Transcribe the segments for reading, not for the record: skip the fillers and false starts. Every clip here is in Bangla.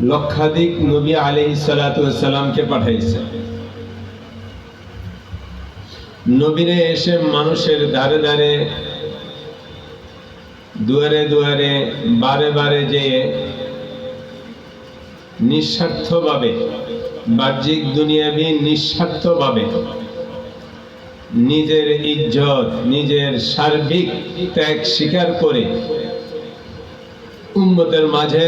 লক্ষাধিক নবী আলাইহিস সালাতু ওয়াস সালামকে পাঠাইছেন। নবীরে এসে মানুষের দ্বারে দ্বারে, দুয়ারে দুয়ারে, বারে বারে যেয়ে নিঃস্বার্থভাবে, বাহ্যিক দুনিয়াবি নিঃস্বার্থভাবে নিজের ইজ্জত, নিজের সার্বিক ত্যাগ স্বীকার করে উম্মতের মাঝে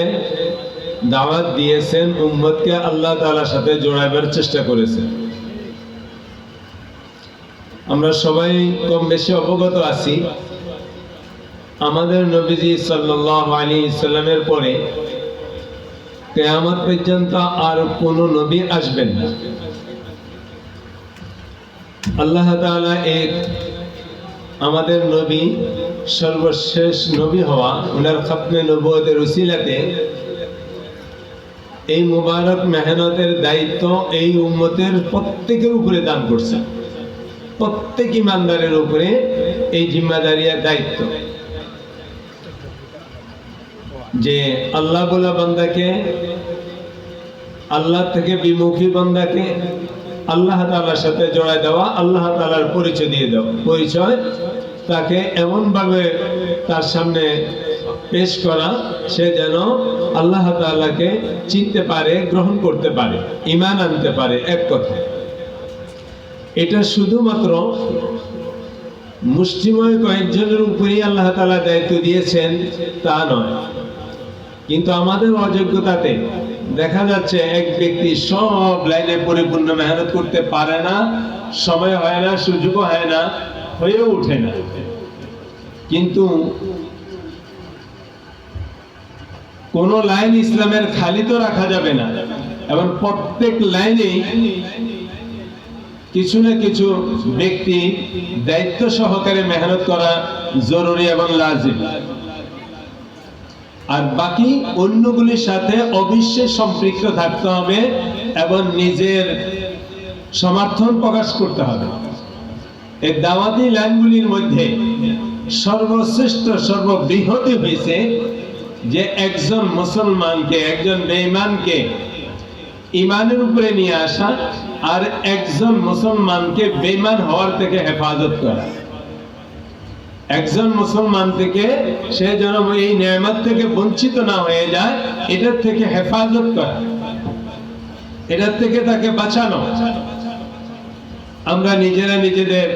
দাওয়াত দিয়েছেন, উম্মতকে আল্লাহ তাআলার সাথে জোড়াবার চেষ্টা করেছেন। আমরা সবাই কম বেশি অবগত আছি, আমাদের নবীজি সাল্লাল্লাহু আলাইহি সাল্লামের পরে কিয়ামত পর্যন্ত আর কোন নবী আসবেন না। আল্লাহ তাআলা এক আমাদের নবী, সর্বশেষ নবী হওয়া, ওনার খাতমে নবুয়তের উসিলাতে এই মুবারক মেহনতের দায়িত্ব এই উম্মতের প্রত্যেকের উপরে দান করছেন। প্রত্যেক ইমানদারের উপরে এই জিম্মাদারির দায়িত্ব যে আল্লাহ বলা বান্দাকে, আল্লাহ থেকে বিমুখী বান্দাকে আল্লাহ তাআলার সাথে জড়ায় দেওয়া, আল্লাহ তাআলার পরিচয় দিয়ে দেওয়া। পরিচয় তাকে এমন ভাবে তার সামনে পেশ করা, সে যেন আল্লাহ তাআলাকে চিনতে পারে, গ্রহণ করতে পারে, ঈমান আনতে পারে। এক কথা, এটা শুধুমাত্র মুষ্টিময় কয়েকজনের উপরেই আল্লাহ তাআলা দায়িত্ব দিয়েছেন তা নয়। কিন্তু আমাদের অযোগ্যতাতে দেখা যাচ্ছে এক ব্যক্তি সব লাইনে পরিপূর্ণ মেহনত করতে পারে না, সময় হয় না, সুযোগও হয় না, হয়েও ওঠে না। কিন্তু কোন লাইন ইসলামের খালি তো রাখা যাবে না, এবং প্রত্যেক লাইনেই কিছু না কিছু ব্যক্তি দায়িত্ব সহকারে মেহনত করা জরুরি এবং লাজিম। আর বাকি অন্যগুলির সাথে অবশ্যই সম্পৃক্ত থাকতে হবে এবং নিজের সমর্থন প্রকাশ করতে হবে। এই দাওয়াতি লাইনগুলির মধ্যে সর্বশ্রেষ্ঠ, সর্ববৃহৎ হয়েছে যে একজন মুসলমানকে, একজন বেঈমানকে ঈমানের উপরে নিয়ে আসা, আর একজন মুসলমানকে বেঈমান হওয়ার থেকে হেফাজত করা। একজন মুসলমান থেকে সে যেন এই নেয়ামত থেকে বঞ্চিত না হয়ে যায়, এটার থেকে হেফাজত করা, এটার থেকে তাকে বাঁচানো। আমরা নিজেরা নিজেদের